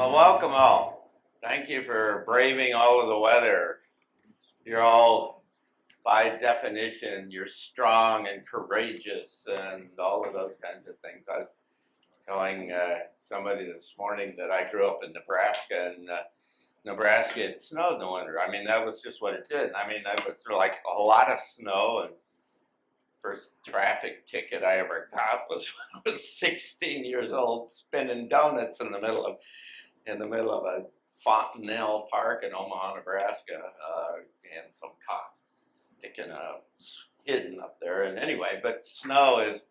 Well, welcome all. Thank you for braving all of the weather. You're all, by definition, you're strong and courageous and all of those kinds of things. I was telling somebody this morning that I grew up in Nebraska, and Nebraska, it snowed in the winter. I mean, that was just what it did. I mean, that was like a lot of snow, and first traffic ticket I ever got was when I was 16 years old, spinning donuts in the middle of a Fontanelle Park in Omaha, Nebraska, and some cop sticking hidden up there. And anyway, but snow is,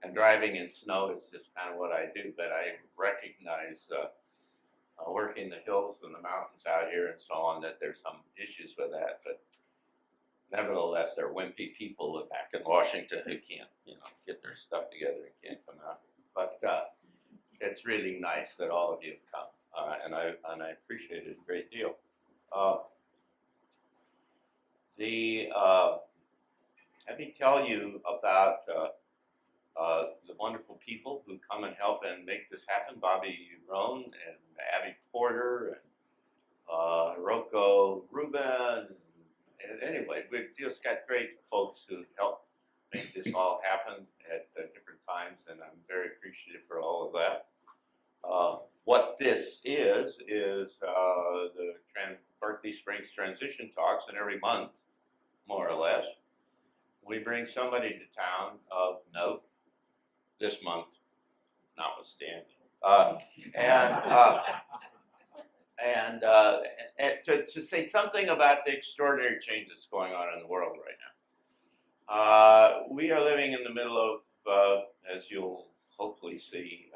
and driving in snow is just kind of what I do. But I recognize working the hills and the mountains out here and so on that there's some issues with that. But nevertheless, there are wimpy people back in Washington who can't, get their stuff together and can't come out. But it's really nice that all of you have come. And I appreciate it a great deal. Let me tell you about the wonderful people who come and help and make this happen. Bobby Roan and Abby Porter and Rocco Rubin. And anyway, we've just got great folks who help make this all happen at different times, and I'm very appreciative for all of that. What this is the Berkeley Springs Transition Talks, and every month, more or less, we bring somebody to town of note, this month notwithstanding, and to say something about the extraordinary change that's going on in the world right now. We are living in the middle of, as you'll hopefully see,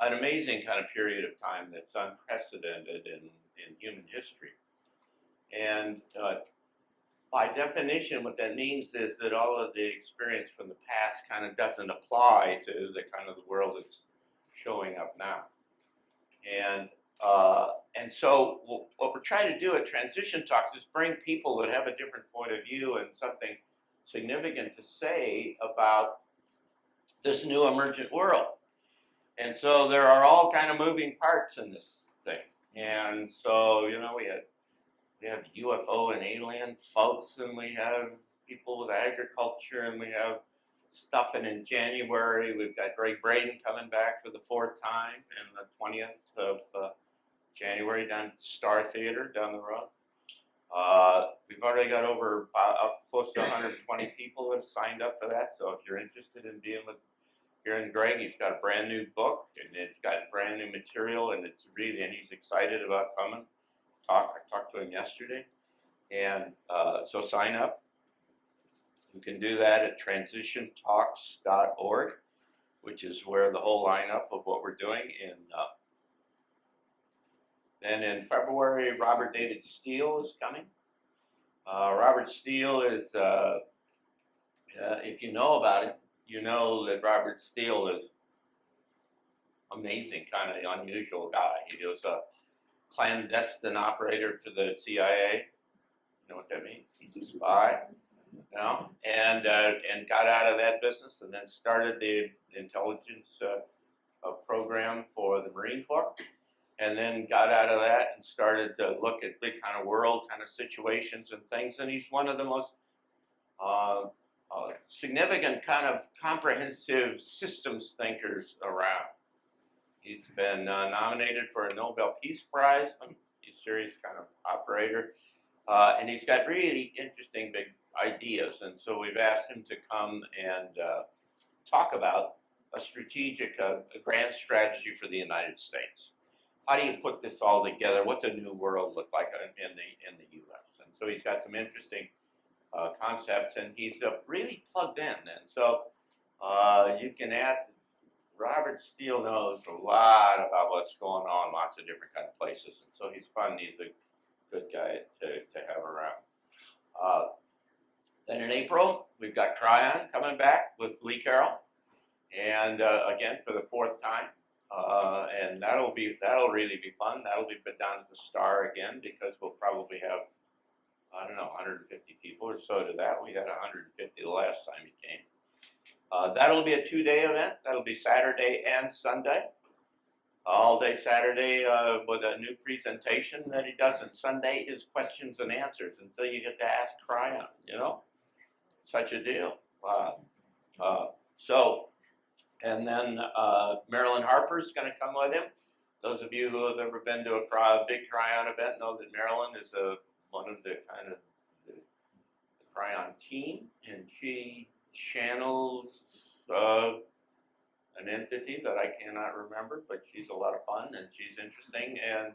an amazing kind of period of time that's unprecedented in human history. And by definition, what that means is that all of the experience from the past kind of doesn't apply to the kind of the world that's showing up now. And so what we're trying to do at Transition Talks is bring people that have a different point of view and something significant to say about this new emergent world. And so there are all kind of moving parts in this thing. And so, we have UFO and alien folks, and we have people with agriculture, and we have stuff. And in January, we've got Greg Braden coming back for the 4th time, and the 20th of January down at the Star Theater down the road. We've already got over close to 120 people who have signed up for that. So if you're interested in being with hearing Greg, he's got a brand new book, and it's got brand new material, and and he's excited about coming. I talked to him yesterday, and so sign up. You can do that at transitiontalks.org, which is where the whole lineup of what we're doing. Then in February, Robert David Steele is coming. Robert Steele is, if you know about him, you know that Robert Steele is amazing, kind of unusual guy. He was a clandestine operator for the CIA. You know what that means? He's a spy, and got out of that business, and then started the intelligence program for the Marine Corps, and then got out of that and started to look at big kind of world kind of situations and things. And he's one of the most significant kind of comprehensive systems thinkers around. He's been nominated for a Nobel Peace Prize. He's a serious kind of operator. And he's got really interesting big ideas. And so we've asked him to come and talk about a strategic, a grand strategy for the United States. How do you put this all together? What's a new world look like in the U.S.? And so he's got some interesting concepts, and he's really plugged in. And so you can ask, Robert Steele knows a lot about what's going on, lots of different kind of places. And so he's fun. He's a good guy to have around. Then in April, we've got Tryon coming back with Lee Carroll, and again for the 4th time. And that'll really be fun. That'll be put down at the Star again, because we'll probably have, 150 people or so to that. We had 150 the last time he came. That'll be a 2-day event. That'll be Saturday and Sunday. all day Saturday with a new presentation that he does, and Sunday is questions and answers until you get to ask Cryon, you know? Such a deal. And then Marilyn Harper's going to come with him. Those of you who have ever been to a big Cryon event know that Marilyn is one of the kind of the Cryon team, and she channels an entity that I cannot remember, but she's a lot of fun and she's interesting, and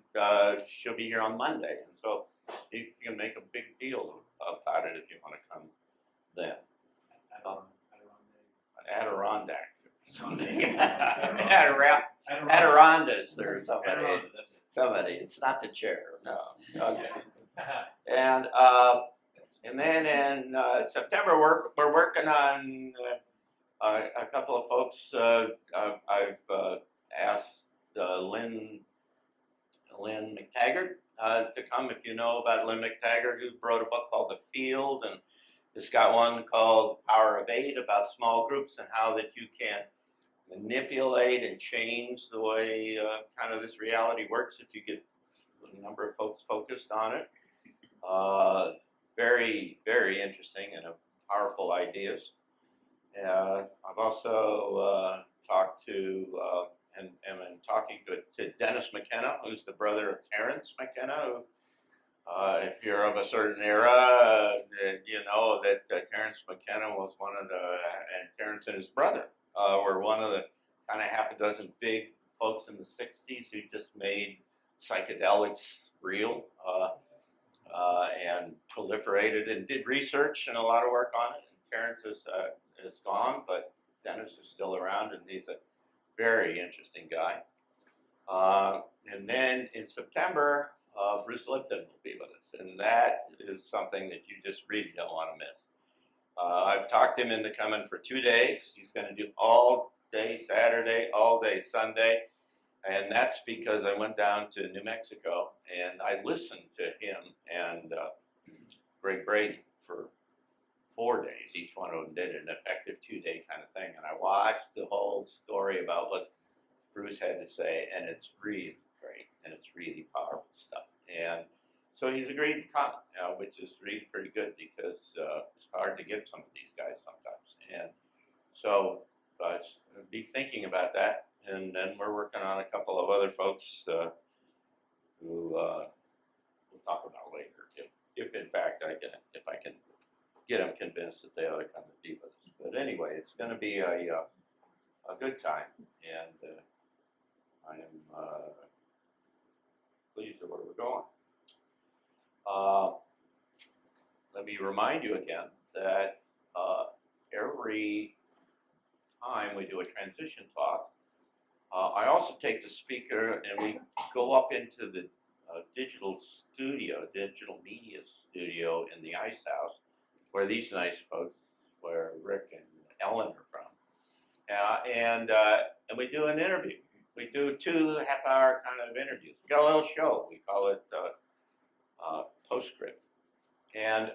she'll be here on Monday, and so you can make a big deal about it if you want to come then. Adirondack or something. Adirondacks or somebody. It's not the chair, no. Okay. And then in September, we're working on a couple of folks. I've asked Lynn McTaggart to come. If you know about Lynn McTaggart, who wrote a book called The Field, and it's got one called Power of Eight about small groups and how that you can manipulate and change the way kind of this reality works if you get a number of folks focused on it. Very, very interesting and powerful ideas. I've also talked to and am talking to Dennis McKenna, who's the brother of Terrence McKenna, who, if you're of a certain era, you know that Terrence McKenna was one of and Terrence and his brother were one of the kind of half a dozen big folks in the 60s who just made psychedelics real and proliferated and did research and a lot of work on it. And Terrence is gone, but Dennis is still around, and he's a very interesting guy. And then in September, Bruce Lipton will be with us, and that is something that you just really don't want to miss. I've talked him into coming for 2 days. He's going to do all day Saturday, all day Sunday, and that's because I went down to New Mexico and I listened to him and Greg Braden for 4 days. Each one of them did an effective 2-day kind of thing, and I watched the whole story about what Bruce had to say, and it's really great, and it's really powerful stuff. And so he's agreed to come, which is really pretty good because it's hard to get some of these guys sometimes. And so be thinking about that. And then we're working on a couple of other folks who we'll talk about later, if in fact if I can get them convinced that they ought to come and be with us. But anyway, it's going to be a good time, and I am pleased with where we're going. Let me remind you again that every time we do a transition talk, I also take the speaker and we go up into the digital media studio in the Ice House, where these nice folks, where Rick and Ellen are from, and we do an interview. We do 2 half-hour kind of interviews. We got a little show. We call it Postscript. And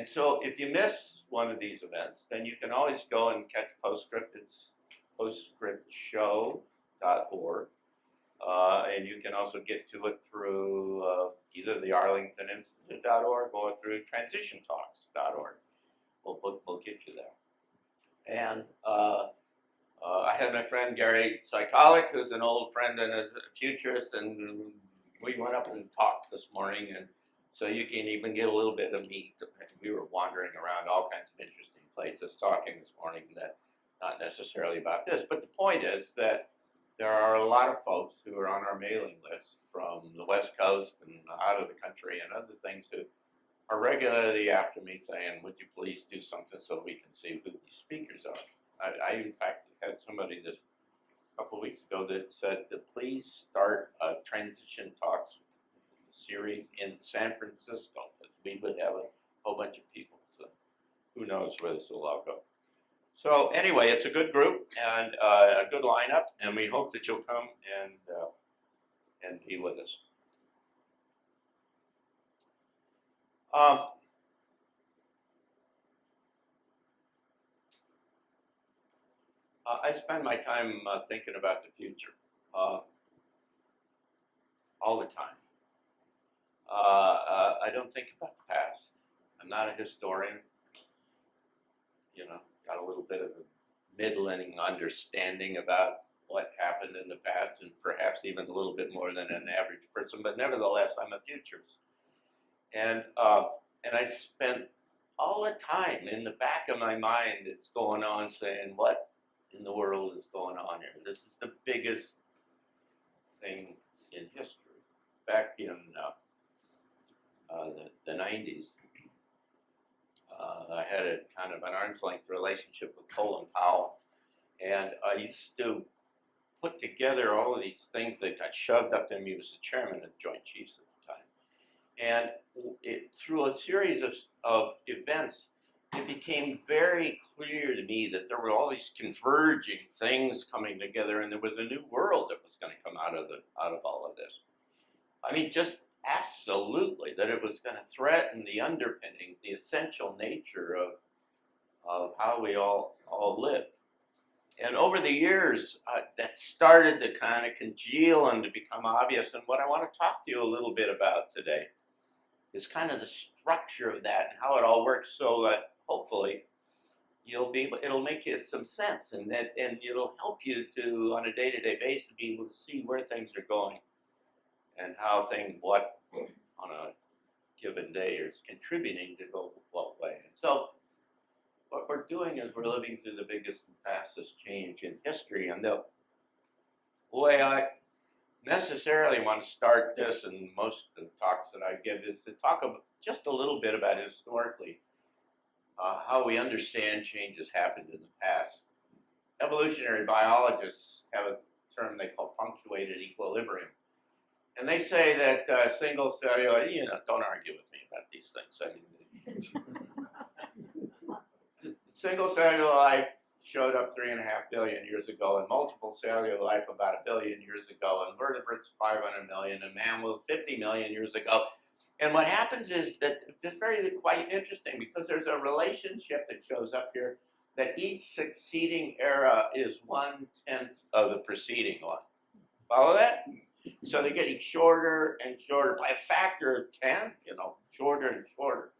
so if you miss one of these events, then you can always go and catch Postscript. It's postscriptshow.org. And you can also get to it through either the Arlington Institute.org or through transitiontalks.org. We'll get you there. And I had my friend Gary Psycholic, who's an old friend and a futurist, and we went up and talked this morning, and so you can even get a little bit of meat. We were wandering around all kinds of interesting places talking this morning, that not necessarily about this, but the point is that there are a lot of folks who are on our mailing list from the West Coast and out of the country and other things who are regularly after me saying, would you please do something so we can see who these speakers are. I in fact had somebody this couple of weeks ago that said to please start a Transition Talks series in San Francisco, because we would have a whole bunch of people. So who knows where this will all go. So anyway, it's a good group and a good lineup, and we hope that you'll come and be with us. I spend my time thinking about the future. all the time. I don't think about the past. I'm not a historian. Got a little bit of a middling understanding about what happened in the past, and perhaps even a little bit more than an average person. But nevertheless, I'm a futurist, and I spent all the time in the back of my mind, it's going on, saying, "What in the world is going on here? This is the biggest thing in history." Back in the 90s, I had a kind of an arm's length relationship with Colin Powell, and I used to put together all of these things that got shoved up to me. He was the chairman of the Joint Chiefs at the time. And through a series of events, it became very clear to me that there were all these converging things coming together, and there was a new world that was going to come out of all of this. I mean, just absolutely, that it was going to threaten the underpinnings, the essential nature of how we all live. And over the years, that started to kind of congeal and to become obvious. And what I want to talk to you a little bit about today is kind of the structure of that and how it all works, so that hopefully it'll make you some sense, and it'll help you to, on a day-to-day basis, be able to see where things are going and how what on a given day is contributing to go what way. And so what we're doing is we're living through the biggest and fastest change in history. And the way I necessarily want to start this, and most of the talks that I give, is to talk about just a little bit about historically how we understand changes happened in the past. Evolutionary biologists have a term they call punctuated equilibrium. And they say that single cellular, don't argue with me about these things. I mean, single cellular life showed up 3.5 billion years ago, and multiple cellular life about 1 billion years ago, and vertebrates 500 million, and mammals 50 million years ago. And what happens is that it's very quite interesting, because there's a relationship that shows up here that each succeeding era is 1/10 of the preceding one. Follow that? So they're getting shorter and shorter by a factor of 10, shorter and shorter.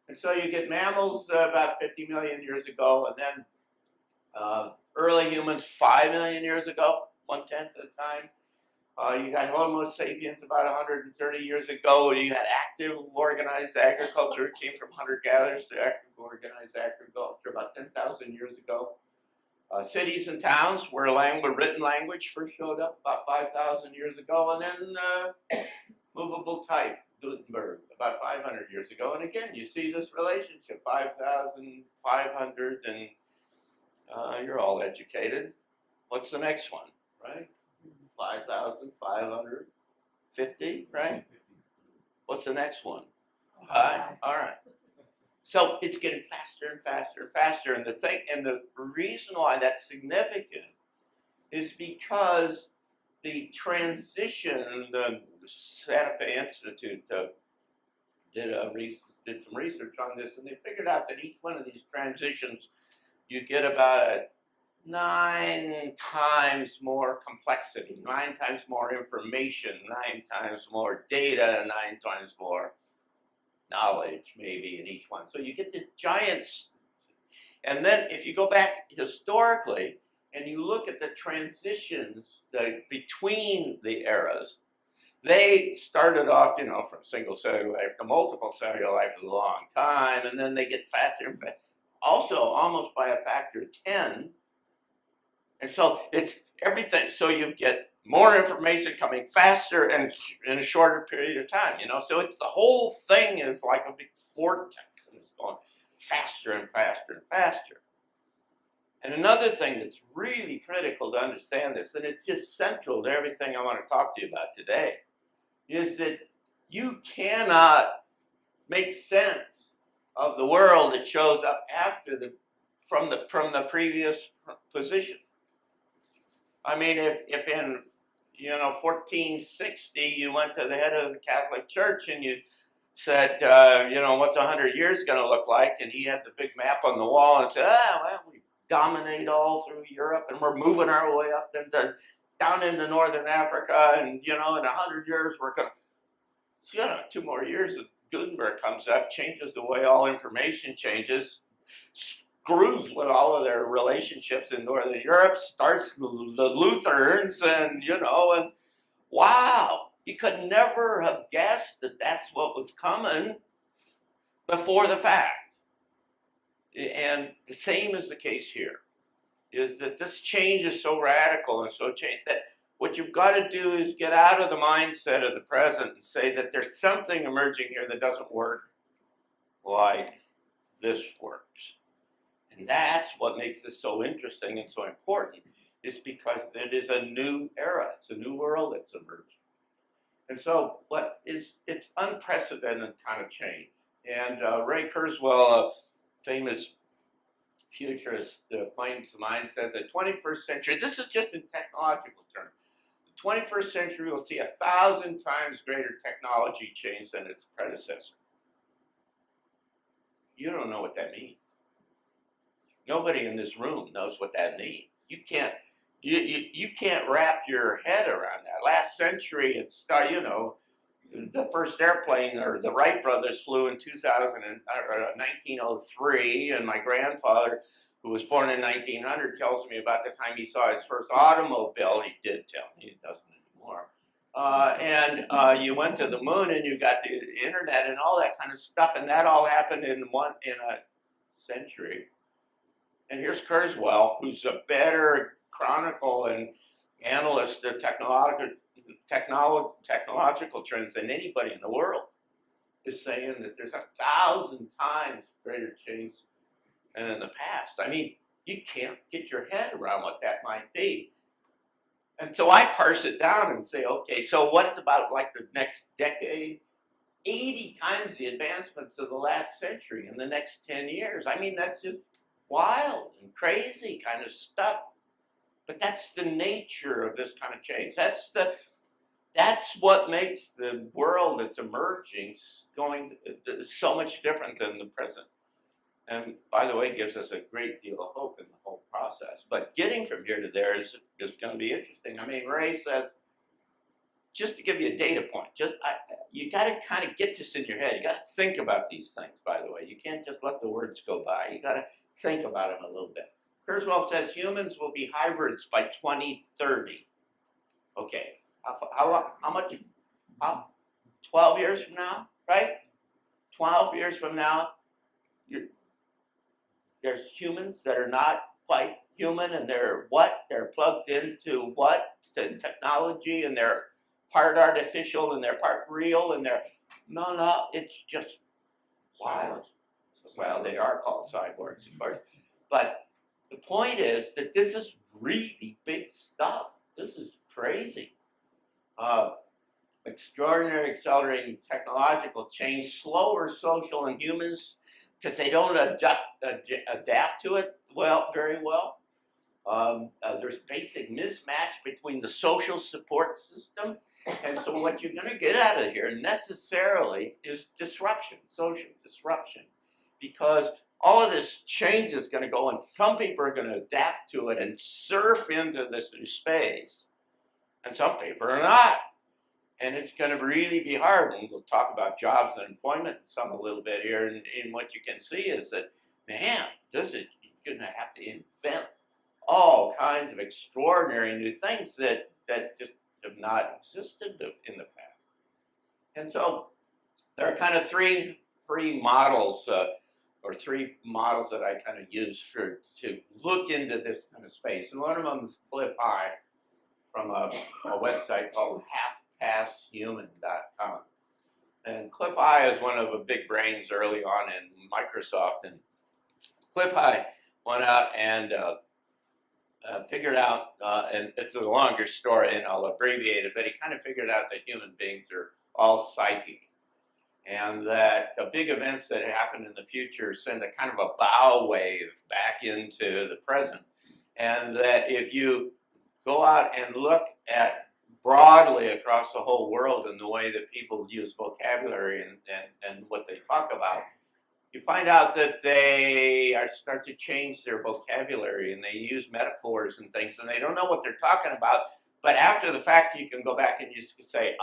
And so you get mammals about 50 million years ago, and then early humans 5 million years ago, 1/10 of the time. You got Homo sapiens about 130 years ago. You had active organized agriculture. It came from hunter-gatherers to active organized agriculture about 10,000 years ago. Cities and towns where written language first showed up about 5,000 years ago, and then movable type, Gutenberg, about 500 years ago. And again, you see this relationship, 5,500, and you're all educated. What's the next one, right? 5,550, right? What's the next one? All right. So it's getting faster and faster and faster, and the reason why that's significant is because the transition, the Santa Fe Institute did some research on this, and they figured out that each one of these transitions, you get about 9 times more complexity, 9 times more information, 9 times more data, 9 times more knowledge maybe in each one. So you get this giants. And then if you go back historically and you look at the transitions between the eras, they started off, from single cellular life to multiple cellular life for a long time, and then they get faster and faster, also almost by a factor of 10. And so it's everything. So you get more information coming faster and in a shorter period of time, So it's the whole thing is like a big vortex, and it's going faster and faster and faster. And another thing that's really critical to understand this, and it's just central to everything I want to talk to you about today, is that you cannot make sense of the world that shows up from the previous position. I mean, if in 1460 you went to the head of the Catholic Church and you said, what's 100 years going to look like? And he had the big map on the wall and said, we dominate all through Europe and we're moving our way up into down into northern Africa, and in 100 years we're going to, 2 more years, Gutenberg comes up, changes the way all information changes, screws with all of their relationships in Northern Europe, starts the Lutherans, and wow, you could never have guessed that that's what was coming before the fact. And the same is the case here, is that this change is so radical and so changed that what you've got to do is get out of the mindset of the present and say that there's something emerging here that doesn't work like this works. And that's what makes this so interesting and so important, is because it is a new era. It's a new world that's emerging. And so it's unprecedented kind of change. And Ray Kurzweil, a famous futurist, claims to mind, says the 21st century, this is just in technological terms, the 21st century will see 1,000 times greater technology change than its predecessor. You don't know what that means. Nobody in this room knows what that means. You can't wrap your head around that. Last century, it started, the first airplane, or the Wright brothers, flew in 1903, and my grandfather, who was born in 1900, tells me about the time he saw his first automobile. He did tell me, he doesn't anymore. You went to the moon, and you got the internet and all that kind of stuff, and that all happened in a century. And here's Kurzweil, who's a better chronicle and analyst of technological trends than anybody in the world, is saying that there's 1,000 times greater change than in the past. I mean, you can't get your head around what that might be. And so I parse it down and say, okay, so what is about like the next decade? 80 times the advancements of the last century in the next 10 years. I mean, that's just wild and crazy kind of stuff. But that's the nature of this kind of change. That's what makes the world that's emerging going so much different than the present. And by the way, gives us a great deal of hope in the whole process. But getting from here to there is going to be interesting. I mean, Ray says, just to give you a data point, you got to kind of get this in your head. You got to think about these things, by the way. You can't just let the words go by. You got to think about them a little bit. Kurzweil says humans will be hybrids by 2030. Okay, how much? 12 years from now, right? 12 years from now, there's humans that are not quite human, and they're plugged into what? To technology, and they're part artificial, and they're part real, and no, it's just wild. Well, they are called cyborgs, of course. But the point is that this is really big stuff. This is crazy. Extraordinary accelerating technological change, slower social and humans, because they don't adapt to it very well. There's basic mismatch between the social support system, and so what you're going to get out of here necessarily is disruption, social disruption, because all of this change is going to go, and some people are going to adapt to it and surf into this new space, and some people are not. And it's going to really be hard. And we'll talk about jobs and employment some a little bit here. And what you can see is that, man, you're going to have to invent all kinds of extraordinary new things that just have not existed in the past. And so there are kind of three models, or three models that I kind of use to look into this kind of space. And one of them is Cliff High from a website called halfpasshuman.com. And Cliff High is one of the big brains early on in Microsoft. And Cliff High went out and figured out, and it's a longer story and I'll abbreviate it, but he kind of figured out that human beings are all psychic. And that the big events that happen in the future send a kind of a bow wave back into the present. And that if you go out and look at broadly across the whole world in the way that people use vocabulary and what they talk about, you find out that they start to change their vocabulary, and they use metaphors and things, and they don't know what they're talking about, But after the fact, you can go back and you can say,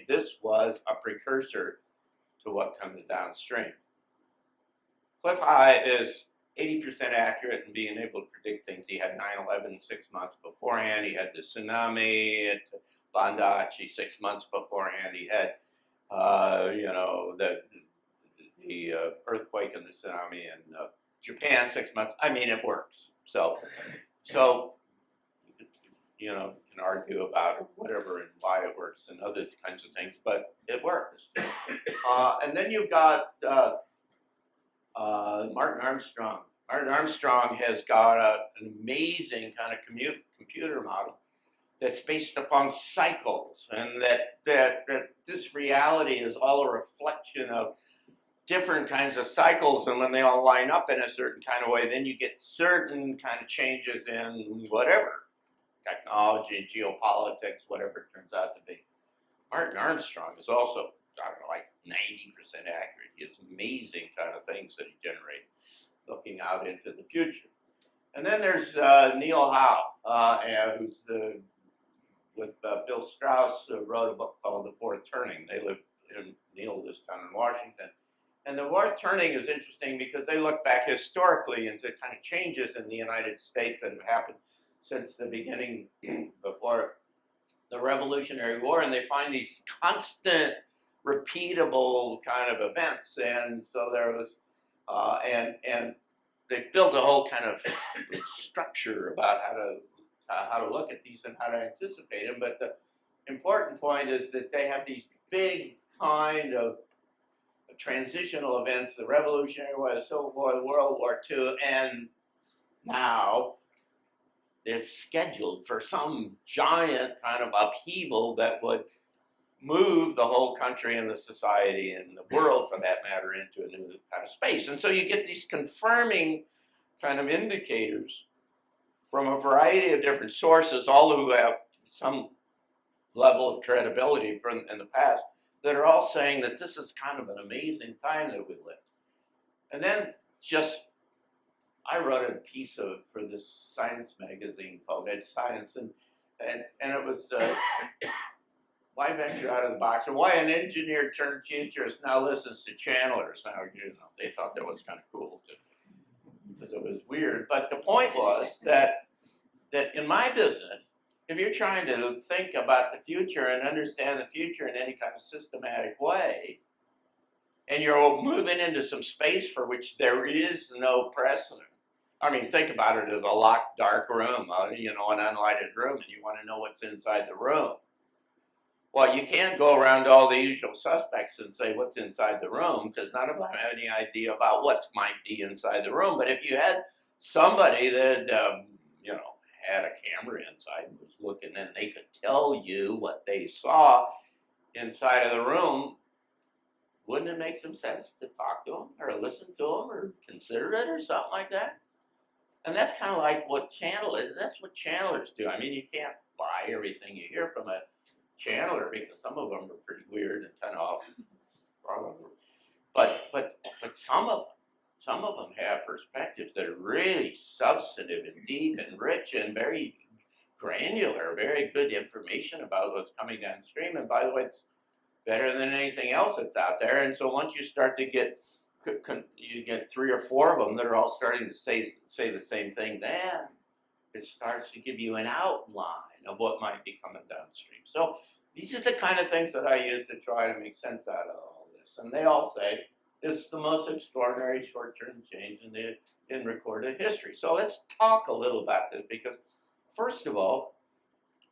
this was a precursor to what comes downstream. Cliff High is 80% accurate in being able to predict things. He had 9/11 6 months beforehand. He had the tsunami at Bandachi 6 months beforehand. He had, the earthquake and the tsunami in Japan 6 months. I mean, it works. So you can argue about whatever and why it works and other kinds of things, but it works. And then you've got Martin Armstrong. Martin Armstrong has got an amazing kind of computer model that's based upon cycles, and that this reality is all a reflection of different kinds of cycles, and when they all line up in a certain kind of way, then you get certain kind of changes in whatever, technology, geopolitics, whatever it turns out to be. Martin Armstrong is also, I don't know, like 90% accurate. He has amazing kind of things that he generates looking out into the future. And then there's Neil Howe, who's with Bill Strauss, wrote a book called The Fourth Turning. They live in, Neil lives down in Washington. And the fourth turning is interesting because they look back historically into kind of changes in the United States that have happened since the beginning before the Revolutionary War, and they find these constant, repeatable kind of events. And so there was, and they built a whole kind of structure about how to look at these and how to anticipate them. But the important point is that they have these big kind of transitional events: the Revolutionary War, the Civil War, the World War II, and now they're scheduled for some giant kind of upheaval that would move the whole country and the society and the world, for that matter, into a new kind of space. And so you get these confirming kind of indicators from a variety of different sources, all who have some level of credibility from in the past, that are all saying that this is kind of an amazing time that we live. And then I wrote a piece for this science magazine called Ed Science, and it was why venture out of the box, and why an engineer turned futurist now listens to channelers. Now, they thought that was kind of cool because it was weird. But the point was that in my business, if you're trying to think about the future and understand the future in any kind of systematic way, and you're moving into some space for which there is no precedent. I mean, think about it as a locked, dark room, an unlighted room, and you want to know what's inside the room. Well, you can't go around to all the usual suspects and say what's inside the room, because none of them have any idea about what might be inside the room. But if you had somebody that, had a camera inside and was looking, and they could tell you what they saw inside of the room, wouldn't it make some sense to talk to them or listen to them or consider it or something like that? And that's kind of like what that's what channelers do. I mean, you can't buy everything you hear from a channeler, because some of them are pretty weird and kind of off. But some of them have perspectives that are really substantive and deep and rich and very granular, very good information about what's coming downstream. And by the way, it's better than anything else that's out there. And so once you start to get 3 or 4 of them that are all starting to say the same thing, then it starts to give you an outline of what might be coming downstream. So these are the kind of things that I use to try to make sense out of all this. And they all say it's the most extraordinary short-term change in recorded history. So let's talk a little about this, because first of all,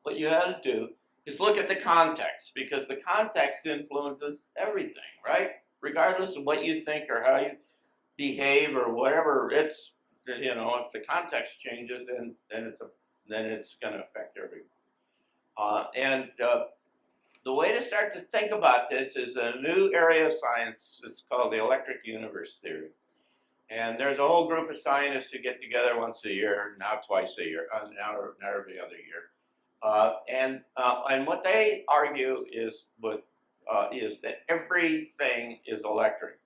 what you have to do is look at the context, because the context influences everything, right? Regardless of what you think or how you behave or whatever, it's, if the context changes, then it's going to affect everyone. The way to start to think about this is a new area of science. It's called the electric universe theory. And there's a whole group of scientists who get together once a year, now twice a year, now every other year. And what they argue is that everything is electric.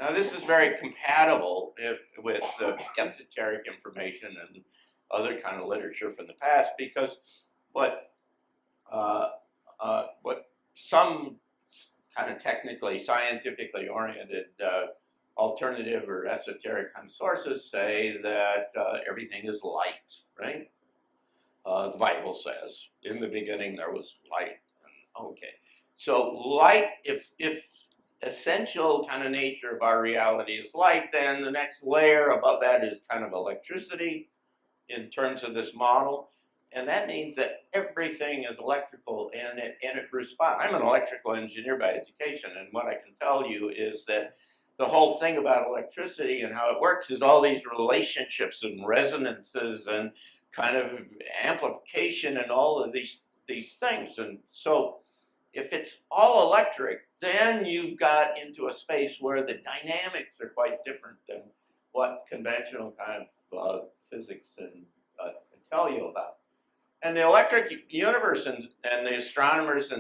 Now, this is very compatible with the esoteric information and other kind of literature from the past, because what some kind of technically, scientifically oriented alternative or esoteric kind of sources say that everything is light, right? The Bible says, in the beginning there was light. Okay, so light, if essential kind of nature of our reality is light, then the next layer above that is kind of electricity in terms of this model. And that means that everything is electrical and it responds. I'm an electrical engineer by education, and what I can tell you is that the whole thing about electricity and how it works is all these relationships and resonances and kind of amplification and all of these things. And so if it's all electric, then you've got into a space where the dynamics are quite different than what conventional kind of physics can tell you about. And the electric universe and the astronomers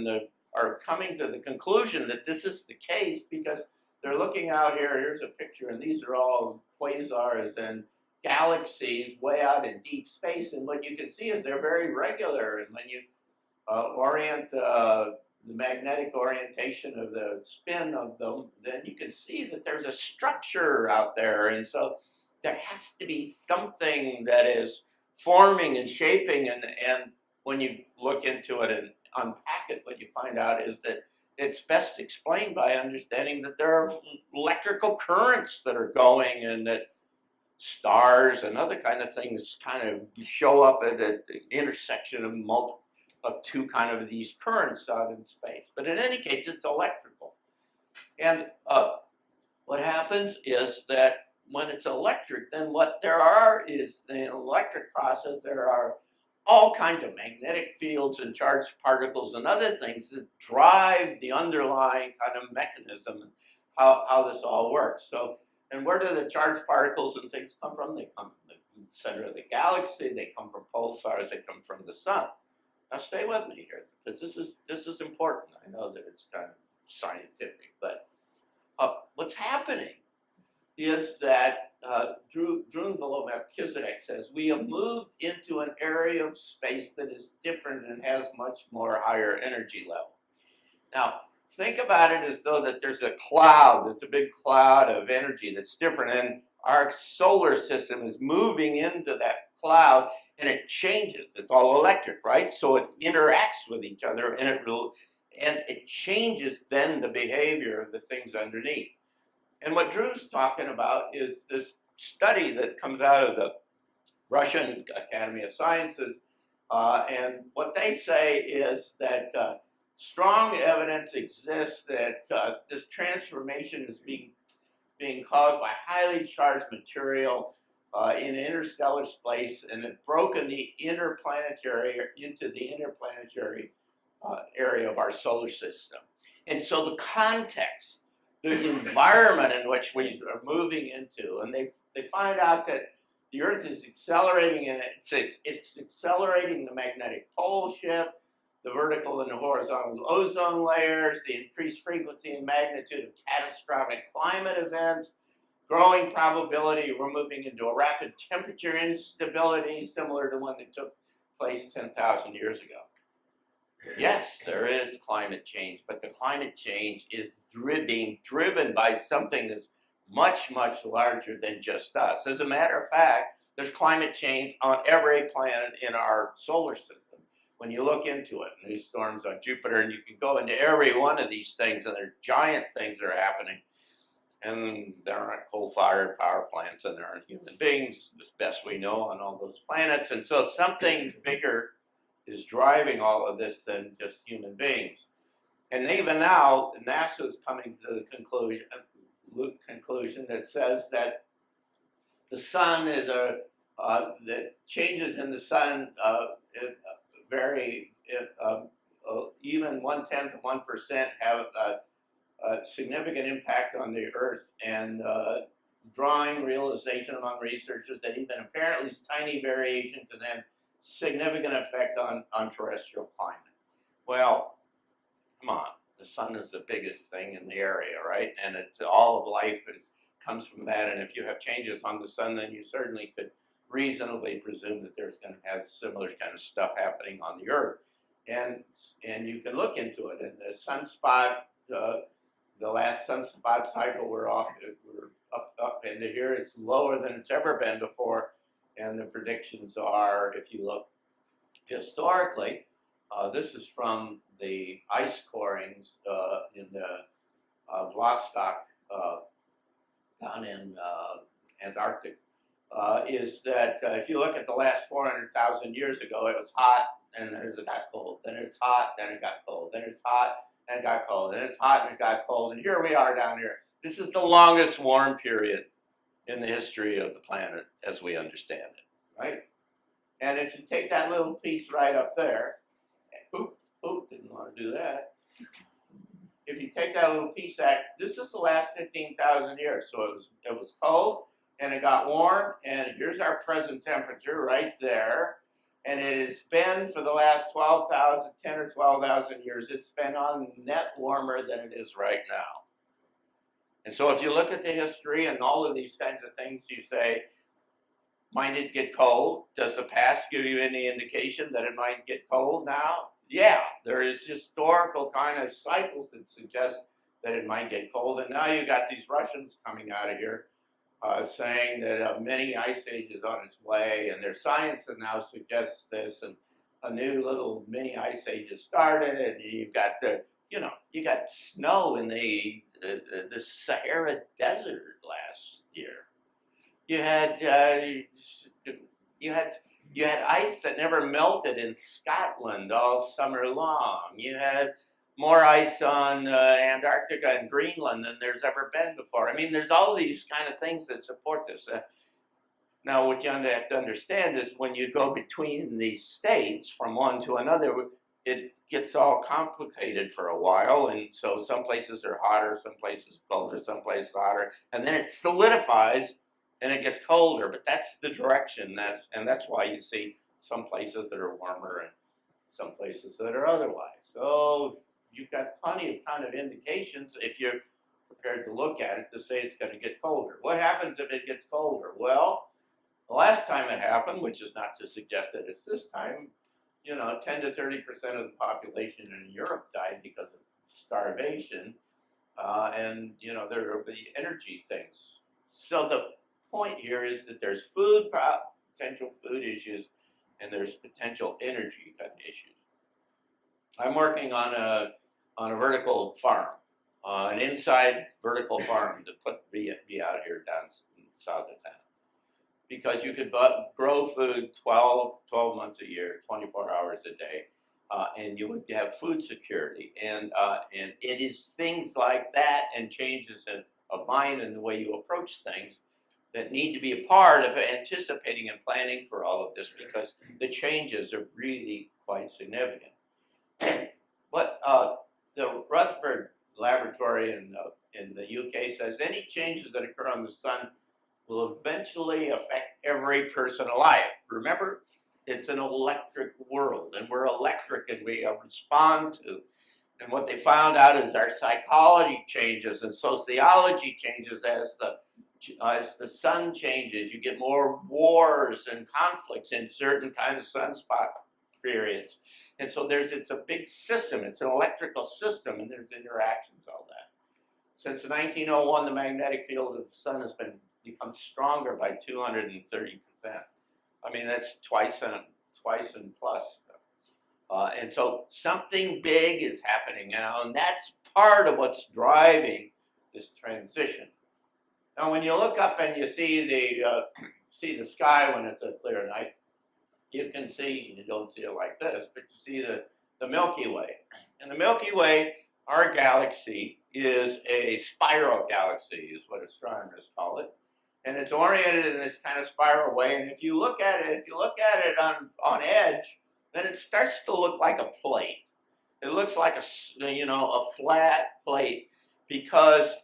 are coming to the conclusion that this is the case because they're looking out here. Here's a picture, and these are all quasars and galaxies way out in deep space. And what you can see is they're very regular. And when you orient the magnetic orientation of the spin of them, then you can see that there's a structure out there. And so there has to be something that is forming and shaping, and when you look into it and unpack it, what you find out is that it's best explained by understanding that there are electrical currents that are going, and that stars and other kind of things kind of show up at the intersection of two kind of these currents out in space. But in any case, it's electrical. And what happens is that when it's electric, then what there are is, in an electric process, there are all kinds of magnetic fields and charged particles and other things that drive the underlying kind of mechanism, how this all works. So, and where do the charged particles and things come from? They come from the center of the galaxy, they come from pulsars, they come from the sun. Now stay with me here, because this is important. I know that it's kind of scientific, but what's happening is that Drew below Melchizedek says we have moved into an area of space that is different and has much more higher energy level. Now, think about it as though that there's a cloud, there's a big cloud of energy that's different, and our solar system is moving into that cloud, and it changes. It's all electric, right? So it interacts with each other, and it changes then the behavior of the things underneath. And what Drew's talking about is this study that comes out of the Russian Academy of Sciences, and what they say is that strong evidence exists that this transformation is being caused by highly charged material in interstellar space, and it broken the interplanetary into the interplanetary area of our solar system. And so the context, the environment in which we are moving into, and they find out that the Earth is accelerating, and it's accelerating the magnetic pole shift, the vertical and the horizontal ozone layers, the increased frequency and magnitude of catastrophic climate events, growing probability we're moving into a rapid temperature instability similar to one that took place 10,000 years ago. Yes, there is climate change, but the climate change is being driven by something that's much, much larger than just us. As a matter of fact, there's climate change on every planet in our solar system. When you look into it, and these storms on Jupiter, and you can go into every one of these things, and there's giant things that are happening. And there aren't coal-fired power plants, and there aren't human beings, as best we know, on all those planets. And so something bigger is driving all of this than just human beings. And even now, NASA is coming to the conclusion that says that the sun is that changes in the sun vary, even 1/10 of 1% have a significant impact on the Earth, and drawing realization among researchers that even apparently tiny variation can have significant effect on terrestrial climate. Well, come on, the sun is the biggest thing in the area, right? And it's all of life comes from that, and if you have changes on the sun, then you certainly could reasonably presume that there's going to have similar kind of stuff happening on the Earth. And you can look into it. And the sunspot, the last sunspot cycle, we're up into here. It's lower than it's ever been before. And the predictions are, if you look historically, this is from the ice corings in the Vostok down in Antarctic, is that if you look at the last 400,000 years ago, it was hot, and then it got cold. Then it's hot, then it got cold. Then it's hot, and it got cold. Then it's hot, and it got cold. And here we are down here. This is the longest warm period in the history of the planet as we understand it, right? And if you take that little piece right up there, didn't want to do that. If you take that little piece out, this is the last 15,000 years. So it was cold, and it got warm, and here's our present temperature right there. And it has been for the last 10 or 12,000 years, it's been on net warmer than it is right now. And so if you look at the history and all of these kinds of things, you say, might it get cold? Does the past give you any indication that it might get cold now? Yeah, there is historical kind of cycles that suggest that it might get cold. And now you got these Russians coming out of here saying that a mini ice age is on its way, and their science now suggests this, and a new little mini ice age has started, and you've got you got snow in the Sahara Desert last year. You had ice that never melted in Scotland all summer long. You had more ice on Antarctica and Greenland than there's ever been before. I mean, there's all these kind of things that support this. Now, what you have to understand is when you go between these states from one to another, it gets all complicated for a while. And so some places are hotter, some places colder, some places hotter. And then it solidifies and it gets colder. But that's the direction. And that's why you see some places that are warmer and some places that are otherwise. So you've got plenty of kind of indications if you're prepared to look at it to say it's going to get colder. What happens if it gets colder? Well, the last time it happened, which is not to suggest that it's this time, 10 to 30% of the population in Europe died because of starvation, and there will be energy things. So the point here is that there's potential food issues, and there's potential energy kind of issues. I'm working on a vertical farm, an inside vertical farm to be out here down south of town. Because you could grow food 12 months a year, 24 hours a day, and you would have food security. And it is things like that and changes of mind and the way you approach things that need to be a part of anticipating and planning for all of this, because the changes are really quite significant. But the Rutherford Laboratory in the UK says any changes that occur on the sun will eventually affect every person alive. Remember, it's an electric world, and we're electric, and we respond to. And what they found out is our psychology changes and sociology changes as the sun changes. You get more wars and conflicts in certain kind of sunspot periods. And so it's a big system. It's an electrical system, and there's interactions, all that. Since 1901, the magnetic field of the sun has become stronger by 230%. I mean, that's twice and plus. And so something big is happening now, and that's part of what's driving this transition. Now, when you look up and you see the sky when it's a clear night, you can see, you don't see it like this, but you see the Milky Way. And the Milky Way, our galaxy, is a spiral galaxy, is what astronomers call it. And it's oriented in this kind of spiral way. And if you look at it on edge, then it starts to look like a plate. It looks like a flat plate, because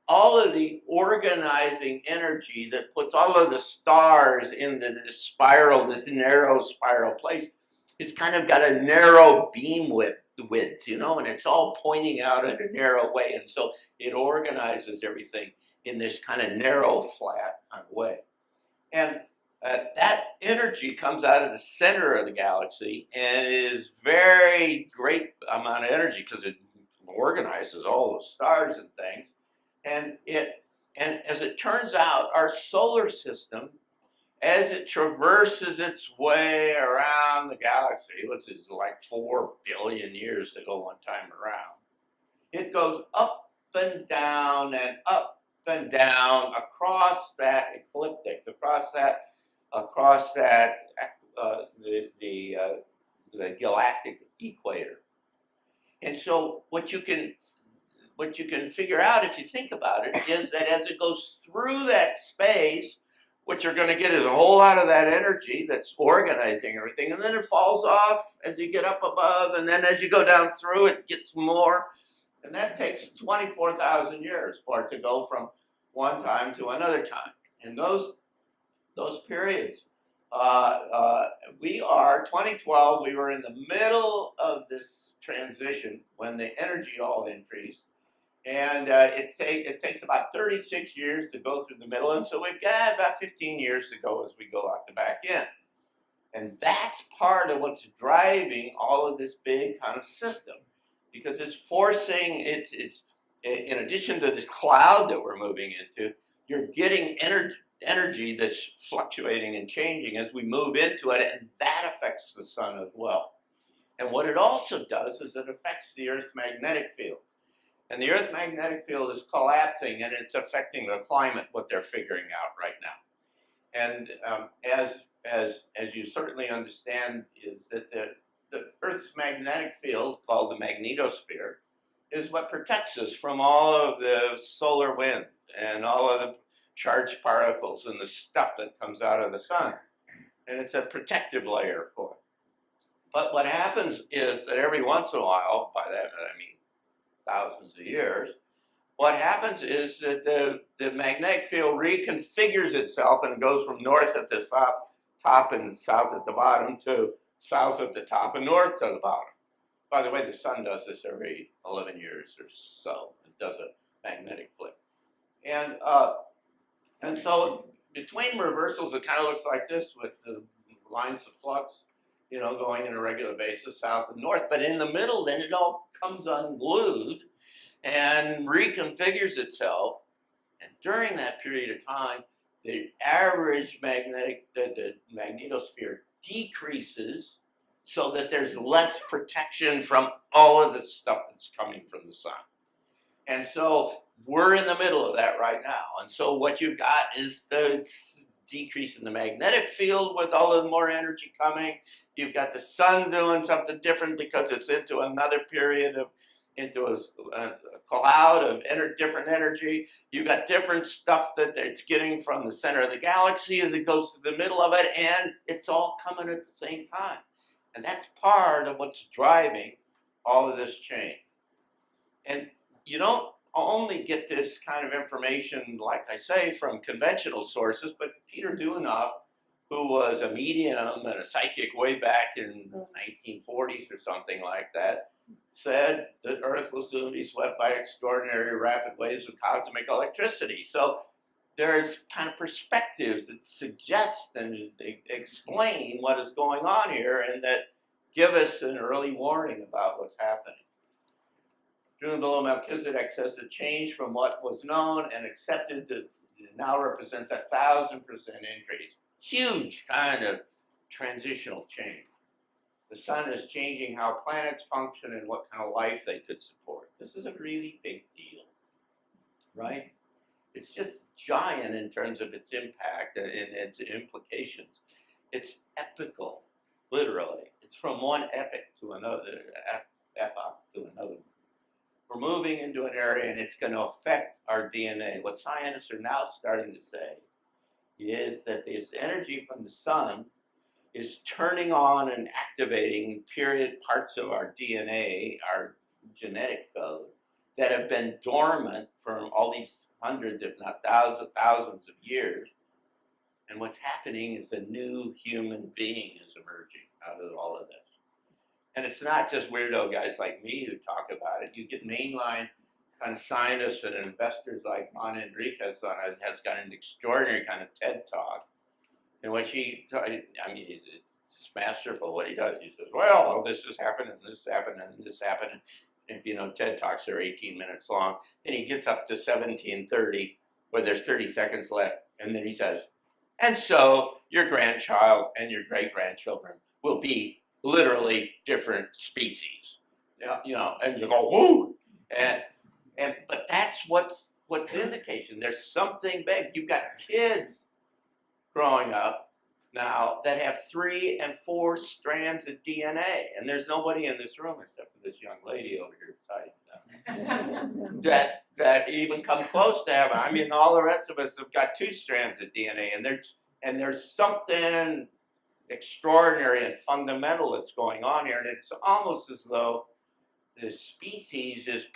all of the organizing energy that puts all of the stars into this spiral, this narrow spiral place, it's kind of got a narrow beam width, and it's all pointing out in a narrow way. And so it organizes everything in this kind of narrow, flat kind of way. And that energy comes out of the center of the galaxy and is very great amount of energy because it organizes all those stars and things. And as it turns out, our solar system, as it traverses its way around the galaxy, which is like 4 billion years to go one time around, it goes up and down and up and down across that ecliptic, across the galactic equator. And so what you can figure out if you think about it is that as it goes through that space, what you're going to get is a whole lot of that energy that's organizing everything, and then it falls off as you get up above, and then as you go down through, it gets more. And that takes 24,000 years for it to go from one time to another time. And those periods, 2012, we were in the middle of this transition when the energy all increased. And it takes about 36 years to go through the middle. And so we've got about 15 years to go as we go out the back end. And that's part of what's driving all of this big kind of system, because it's forcing, it's in addition to this cloud that we're moving into, you're getting energy that's fluctuating and changing as we move into it, and that affects the sun as well. And what it also does is it affects the Earth's magnetic field. And the Earth's magnetic field is collapsing, and it's affecting the climate, what they're figuring out right now. And as you certainly understand, is that the Earth's magnetic field, called the magnetosphere, is what protects us from all of the solar wind and all of the charged particles and the stuff that comes out of the sun. And it's a protective layer for it. But what happens is that every once in a while, by that I mean thousands of years, what happens is that the magnetic field reconfigures itself and goes from north at the top and south at the bottom to south at the top and north to the bottom. By the way, the sun does this every 11 years or so. It does a magnetic flip. And so between reversals, it kind of looks like this with the lines of flux, going on a regular basis, south and north. But in the middle, then it all comes unglued and reconfigures itself. And during that period of time, the average the magnetosphere decreases so that there's less protection from all of the stuff that's coming from the sun. And so we're in the middle of that right now. And so what you've got is the decrease in the magnetic field with all of the more energy coming. You've got the sun doing something different because it's into another period of, into a cloud of different energy. You've got different stuff that it's getting from the center of the galaxy as it goes to the middle of it, and it's all coming at the same time. And that's part of what's driving all of this change. And you don't only get this kind of information, like I say, from conventional sources, but Peter Dunoff, who was a medium and a psychic way back in the 1940s or something like that, said the Earth will soon be swept by extraordinary rapid waves of cosmic electricity. So there's kind of perspectives that suggest and explain what is going on here and that give us an early warning about what's happening. June below Melchizedek says the change from what was known and accepted to now represents 1,000% increase. Huge kind of transitional change. The sun is changing how planets function and what kind of life they could support. This is a really big deal, right? It's just giant in terms of its impact and its implications. It's epical, literally. It's from one epoch to another, epoch to another. We're moving into an area and it's going to affect our DNA. What scientists are now starting to say is that this energy from the sun is turning on and activating parts of our DNA, our genetic code, that have been dormant for all these hundreds, if not thousands of years. And what's happening is a new human being is emerging out of all of this. And it's not just weirdo guys like me who talk about it. You get mainline kind of scientists and investors like Juan Enriquez has got an extraordinary kind of TED Talk. And when he's masterful what he does. He says, well, this has happened, and this happened, and this happened. And TED Talks are 18 minutes long. Then he gets up to 17:30, where there's 30 seconds left, and then he says, and so your grandchild and your great-grandchildren will be literally different species. Yeah, and you go, whoo! But that's what's indication. There's something big. You've got kids growing up now that have 3 and 4 strands of DNA, and there's nobody in this room except for this young lady over here that even come close to having. I mean, all the rest of us have got 2 strands of DNA, and there's something extraordinary and fundamental that's going on here, and it's almost as though the species is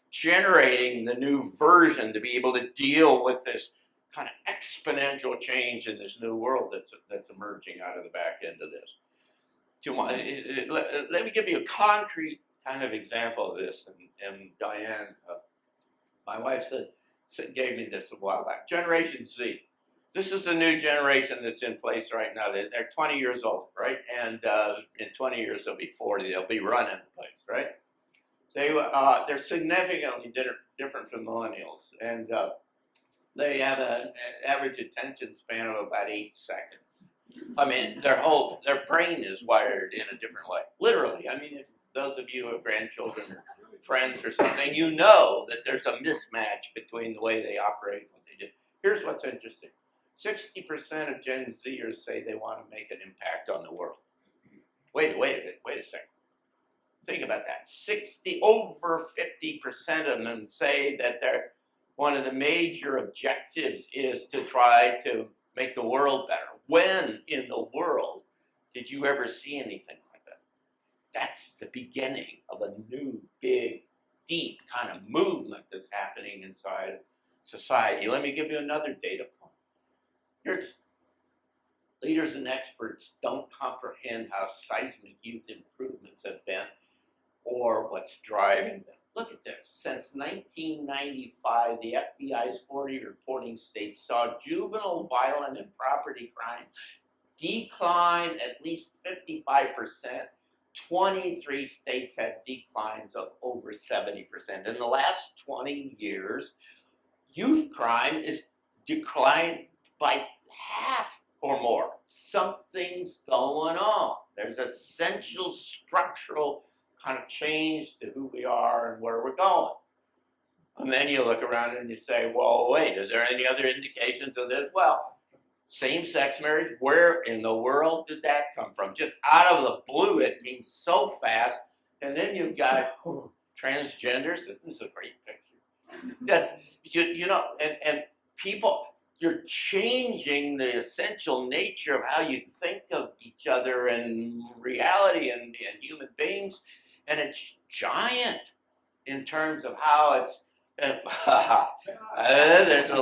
generating the new version to be able to deal with this kind of exponential change in this new world that's emerging out of the back end of this. Let me give you a concrete kind of example of this, and Diane, my wife gave me this a while back. Generation Z. This is a new generation that's in place right now. They're 20 years old, right? And in 20 years they'll be 40. They'll be running the place, right? They're significantly different from millennials, and they have an average attention span of about 8 seconds. I mean, their brain is wired in a different way. Literally. I mean, if those of you who have grandchildren or friends or something, you know that there's a mismatch between the way they operate and what they do. Here's what's interesting. 60% of Gen Zers say they want to make an impact on the world. Wait a second. Think about that. Over 50% of them say that one of the major objectives is to try to make the world better. When in the world did you ever see anything like that? That's the beginning of a new, big, deep kind of movement that's happening inside society. Let me give you another data point. Leaders and experts don't comprehend how seismic youth improvements have been or what's driving them. Look at this. Since 1995, the FBI's 40 reporting states saw juvenile violent and property crimes decline at least 55%. 23 states had declines of over 70%. In the last 20 years, youth crime is declined by half or more. Something's going on. There's essential structural kind of change to who we are and where we're going. And then you look around and you say, well, wait, is there any other indications of this? Well, same-sex marriage, where in the world did that come from? Just out of the blue, it came so fast. And then you've got transgenders. This is a great picture. That, and people, you're changing the essential nature of how you think of each other and reality and human beings. And it's giant in terms of how it's, there's a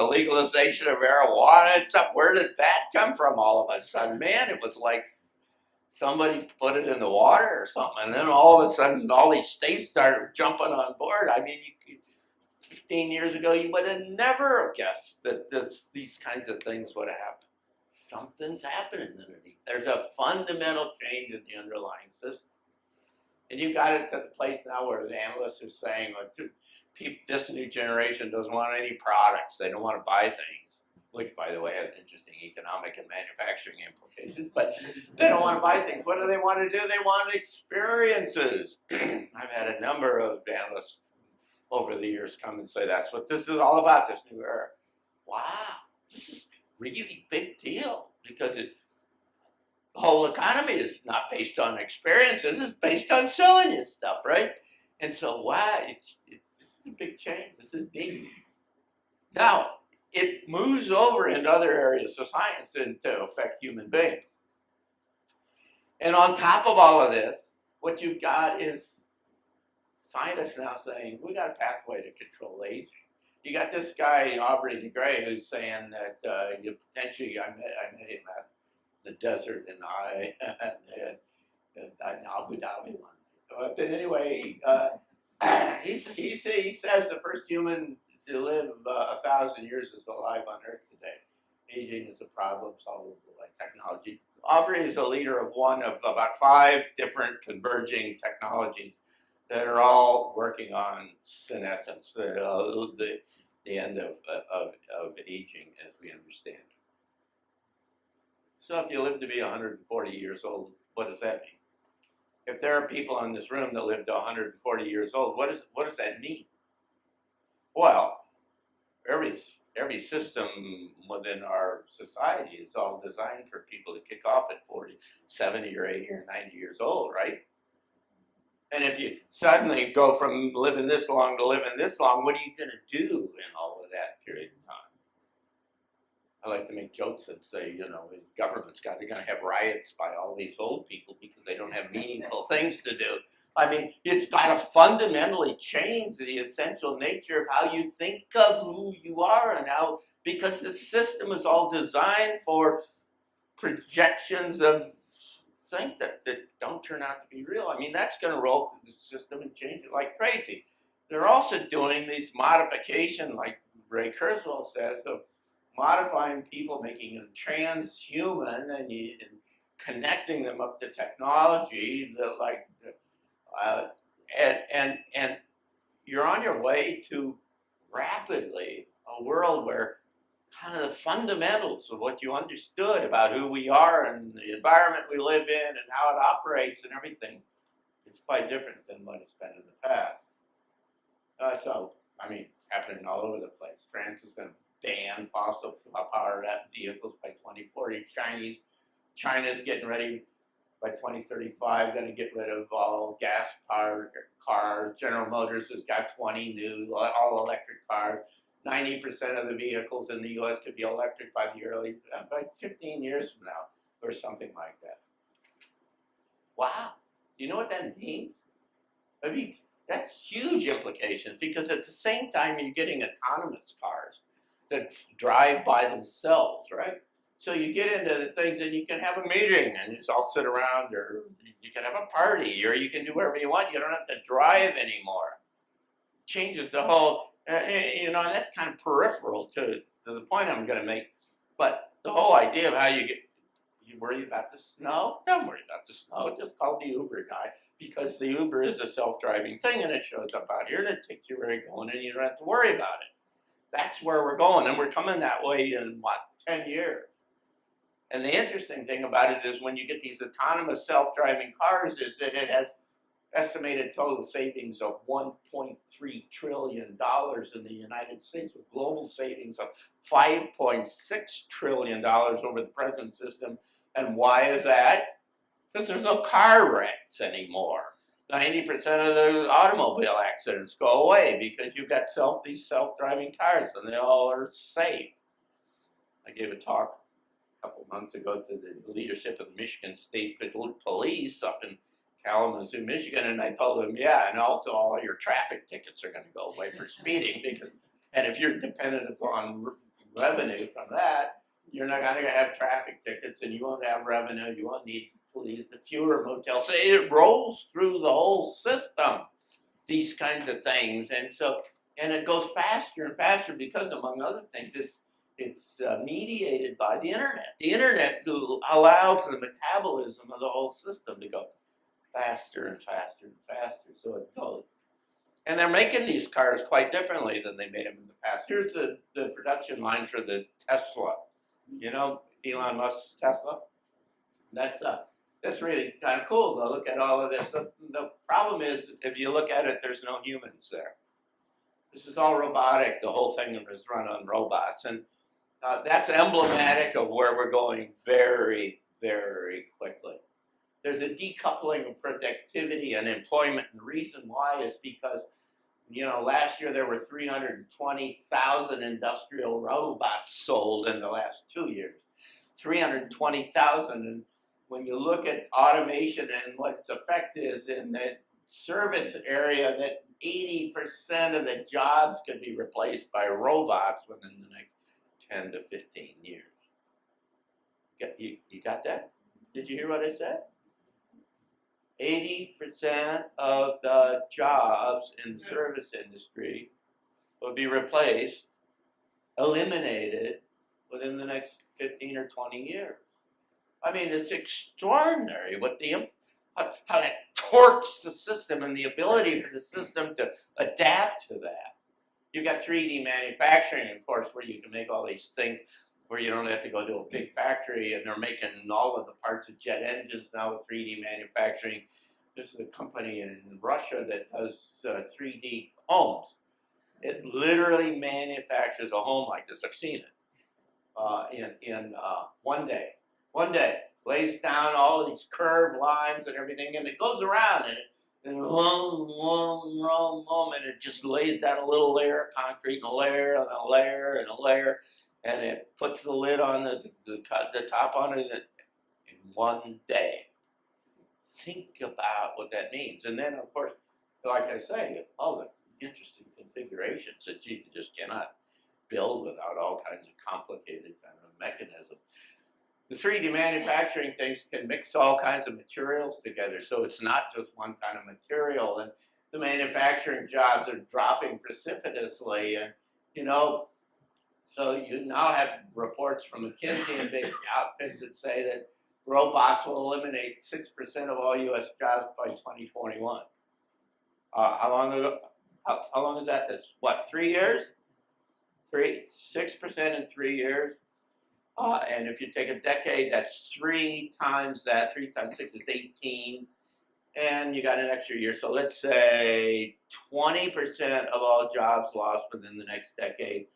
legalization of marijuana. Where did that come from all of a sudden? Man, it was like somebody put it in the water or something. And then all of a sudden, all these states started jumping on board. I mean, 15 years ago, you would have never guessed that these kinds of things would have happened. Something's happening underneath. There's a fundamental change in the underlying system. And you got it to the place now where the analysts are saying, this new generation doesn't want any products. They don't want to buy things, which, by the way, has interesting economic and manufacturing implications. But they don't want to buy things. What do they want to do? They want experiences. I've had a number of analysts over the years come and say, that's what this is all about, this new era. Wow, this is really big deal, because the whole economy is not based on experiences, it's based on selling you stuff, right? And so, wow, this is a big change, this is big. Now, it moves over into other areas of science and to affect human beings. And on top of all of this, what you've got is scientists now saying, we got a pathway to control aging. You got this guy, Aubrey de Grey, who's saying that you potentially, I met him at the desert in Abu Dhabi one day. But anyway, he says the first human to live 1,000 years is alive on Earth today. Aging is a problem solvable by technology. Aubrey is a leader of one of about 5 different converging technologies that are all working on senescence, the end of aging as we understand it. So if you live to be 140 years old, what does that mean? If there are people in this room that live to 140 years old, what does that mean? Well, every system within our society is all designed for people to kick off at 40, 70 or 80 or 90 years old, right? And if you suddenly go from living this long to living this long, what are you going to do in all of that period of time? I like to make jokes and say, you know, the government's going to have riots by all these old people because they don't have meaningful things to do. I mean, it's got to fundamentally change the essential nature of how you think of who you are and how, because the system is all designed for projections of things that don't turn out to be real. I mean, that's going to roll through the system and change it like crazy. They're also doing these modifications, like Ray Kurzweil says, of modifying people, making them transhuman, and connecting them up to technology that, like, and you're on your way to rapidly a world where kind of the fundamentals of what you understood about who we are and the environment we live in and how it operates and everything is quite different than what it's been in the past. So, I mean, it's happening all over the place. France is going to ban fossil powered vehicles by 2040. China's getting ready by 2035, going to get rid of all gas-powered cars. General Motors has got 20 new all-electric cars. 90% of the vehicles in the U.S. could be electric by 15 years from now, or something like that. Wow, do you know what that means? I mean, that's huge implications, because at the same time you're getting autonomous cars that drive by themselves, right? So you get into the things and you can have a meeting and you all sit around, or you can have a party, or you can do whatever you want. You don't have to drive anymore. Changes the whole, and that's kind of peripheral to the point I'm going to make. But the whole idea of how you worry about the snow? Don't worry about the snow. Just call the Uber guy, because the Uber is a self-driving thing and it shows up out here and it takes you where you're going and you don't have to worry about it. That's where we're going, and we're coming that way in, 10 years. And the interesting thing about it is when you get these autonomous self-driving cars is that it has estimated total savings of $1.3 trillion in the United States, with global savings of $5.6 trillion over the present system. And why is that? Because there's no car wrecks anymore. 90% of the automobile accidents go away because you've got these self-driving cars, and they all are safe. I gave a talk a couple months ago to the leadership of the Michigan State Police up in Kalamazoo, Michigan, and I told them, yeah, and also all your traffic tickets are going to go away for speeding, and if you're dependent upon revenue from that, you're not going to have traffic tickets, and you won't have revenue. You won't need police, the fewer motels. So it rolls through the whole system, these kinds of things, and it goes faster and faster because, among other things, it's mediated by the internet. The internet allows the metabolism of the whole system to go faster and faster and faster, so it goes. And they're making these cars quite differently than they made them in the past. Here's the production line for the Tesla. You know, Elon Musk's Tesla? That's really kind of cool to look at all of this. The problem is, if you look at it, there's no humans there. This is all robotic. The whole thing is run on robots. And that's emblematic of where we're going very, very quickly. There's a decoupling of productivity and employment, and the reason why is because, last year there were 320,000 industrial robots sold in the last 2 years. 320,000, and when you look at automation and what its effect is in the service area, that 80% of the jobs could be replaced by robots within the next 10 to 15 years. You got that? Did you hear what I said? 80% of the jobs in the service industry will be replaced, eliminated within the next 15 or 20 years. I mean, it's extraordinary what how that torques the system and the ability for the system to adapt to that. You've got 3D manufacturing, of course, where you can make all these things where you don't have to go to a big factory, and they're making all of the parts of jet engines now with 3D manufacturing. There's a company in Russia that does 3D homes. It literally manufactures a home like this. I've seen it in 1 day. 1 day, lays down all of these curved lines and everything, and it goes around, and in one moment, it just lays down a little layer of concrete, and a layer, and a layer, and a layer, and it puts the lid on the top on it in 1 day. Think about what that means. And then, of course, like I say, all the interesting configurations that you just cannot build without all kinds of complicated kind of mechanisms. The 3D manufacturing things can mix all kinds of materials together, so it's not just one kind of material, and the manufacturing jobs are dropping precipitously, and so you now have reports from McKinsey and big outfits that say that robots will eliminate 6% of all U.S. jobs by 2021. How long ago? How long is that? That's what, 3 years? 6% in 3 years. And if you take a decade, that's 3 times that. 3 times 6 is 18. And you got an extra year. So let's say 20% of all jobs lost within the next decade.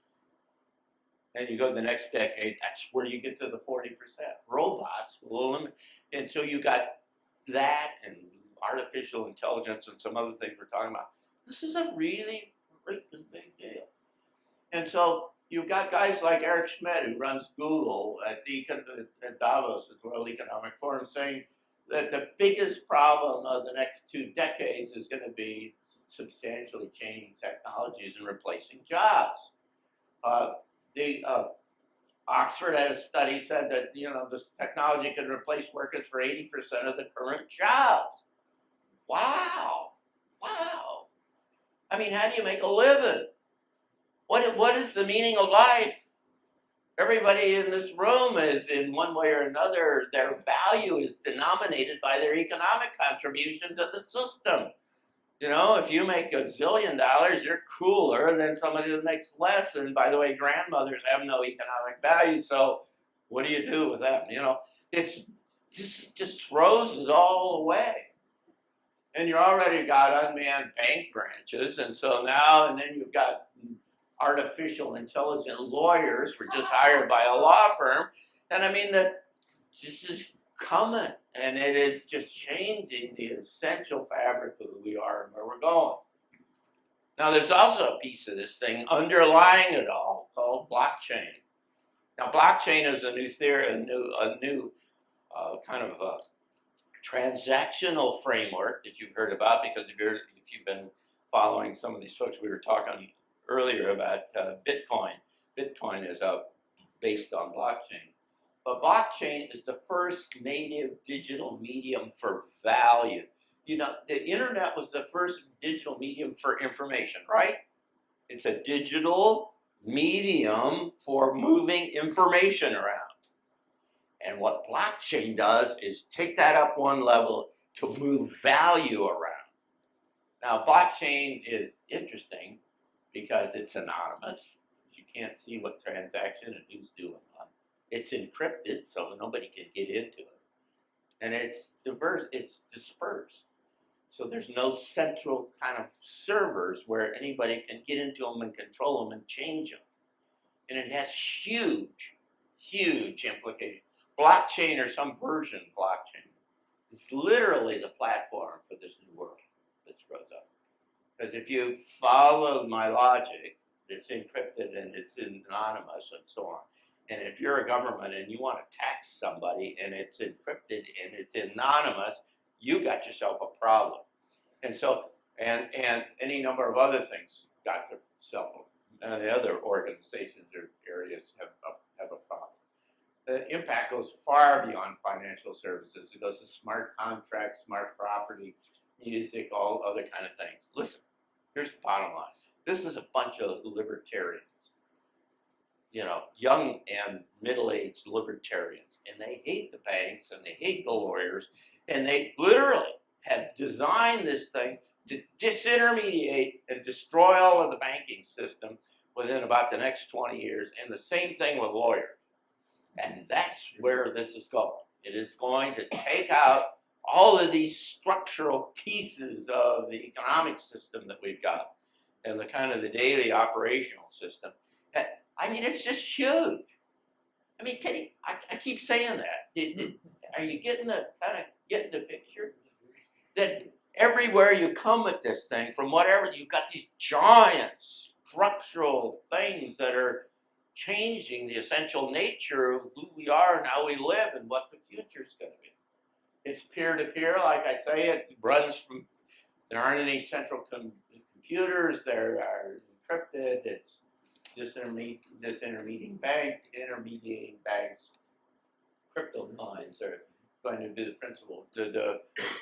And you go to the next decade, that's where you get to the 40%. Robots will eliminate. And so you got that and artificial intelligence and some other things we're talking about. This is a really freaking big deal. And so you've got guys like Eric Schmidt, who runs Google at Davos, at the World Economic Forum, saying that the biggest problem of the next 2 decades is going to be substantially changing technologies and replacing jobs. Oxford had a study said that this technology could replace workers for 80% of the current jobs. Wow. I mean, how do you make a living? What is the meaning of life? Everybody in this room is, in one way or another, their value is denominated by their economic contribution to the system. If you make $1 zillion, you're cooler than somebody that makes less. And by the way, grandmothers have no economic value. So what do you do with them? It's just throws it all away. And you already got unmanned bank branches. And so now, and then you've got artificial intelligent lawyers were just hired by a law firm. And I mean, this is coming, and it is just changing the essential fabric of who we are and where we're going. Now, there's also a piece of this thing underlying it all called blockchain. Now, blockchain is a new theory, a new kind of a transactional framework that you've heard about, because if you've been following some of these folks we were talking earlier about Bitcoin. Bitcoin is based on blockchain. But blockchain is the first native digital medium for value. The internet was the first digital medium for information, right? It's a digital medium for moving information around. And what blockchain does is take that up one level to move value around. Now, blockchain is interesting because it's anonymous. You can't see what transaction and who's doing what. It's encrypted, so nobody can get into it. And it's diverse, it's dispersed. So there's no central kind of servers where anybody can get into them and control them and change them. And it has huge, huge implications. Blockchain, or some version of blockchain, is literally the platform for this new world that grows up. Because if you follow my logic, it's encrypted and it's anonymous and so on. And if you're a government and you want to tax somebody and it's encrypted and it's anonymous, you got yourself a problem. And so, and any number of other things got yourself, and the other organizations or areas have a problem. The impact goes far beyond financial services. It goes to smart contracts, smart property, music, all other kind of things. Listen, here's the bottom line. This is a bunch of libertarians, you know, young and middle-aged libertarians, and they hate the banks and they hate the lawyers, and they literally have designed this thing to disintermediate and destroy all of the banking system within about the next 20 years, and the same thing with lawyers. And that's where this is going. It is going to take out all of these structural pieces of the economic system that we've got and the kind of the daily operational system. I mean, it's just huge. I mean, I keep saying that. Are you getting the picture? That everywhere you come at this thing, from whatever, you've got these giant structural things that are changing the essential nature of who we are and how we live and what the future's going to be. It's peer-to-peer, like I say. It runs from, there aren't any central computers. There are encrypted. It's disintermediating banks. Crypto coins are going to be the principal.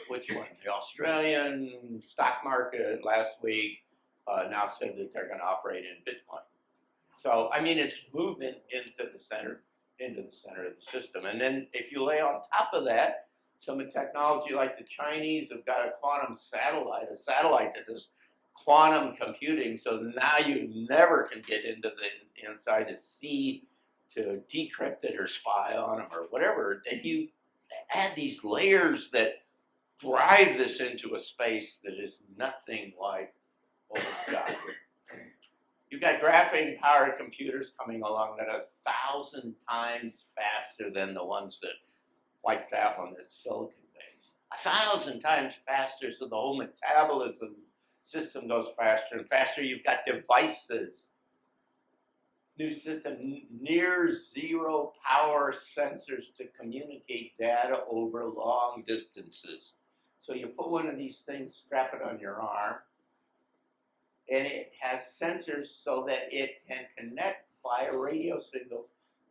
Which one? The Australian stock market last week now said that they're going to operate in Bitcoin. So I mean, it's moving into the center of the system. And then if you lay on top of that some of the technology, like the Chinese have got a quantum satellite, that does quantum computing, so now you never can get into the inside the sea to decrypt it or spy on them or whatever. Then you add these layers that drive this into a space that is nothing like what we've got here. You've got graphene powered computers coming along that are 1,000 times faster than the ones that, like that one, that's silicon based. 1,000 times faster, so the whole metabolism system goes faster and faster. You've got devices, new system, near zero power sensors to communicate data over long distances. So you put one of these things, strap it on your arm, and it has sensors so that it can connect via radio signal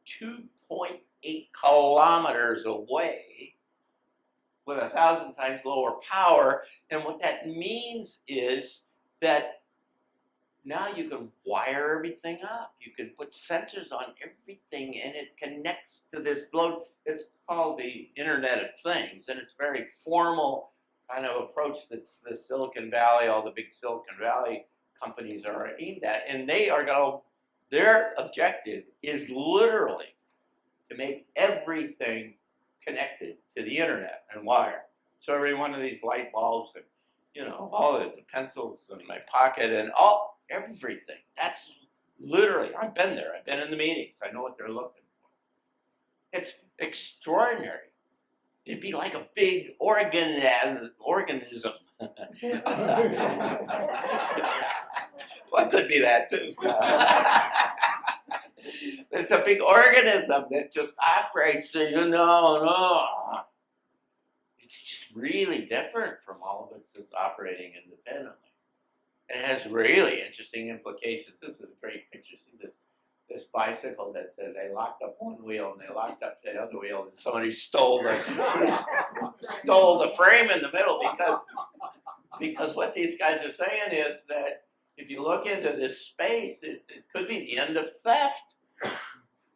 2.8 kilometers away with 1,000 times lower power. And what that means is that now you can wire everything up. You can put sensors on everything, and it connects to this load. It's called the Internet of Things, and it's a very formal kind of approach that's the Silicon Valley, all the big Silicon Valley companies are aimed at. And they are going, their objective is literally to make everything connected to the internet and wired. So every one of these light bulbs and, you know, all the pencils in my pocket and everything. That's literally, I've been there. I've been in the meetings. I know what they're looking for. It's extraordinary. It'd be like a big organism. Well, it could be that too. It's a big organism that just operates, so you know, it's just really different from all of it that's operating independently. And it has really interesting implications. This is a great picture. See this bicycle that they locked up one wheel and they locked up the other wheel, and somebody stole the frame in the middle, because what these guys are saying is that if you look into this space, it could be the end of theft.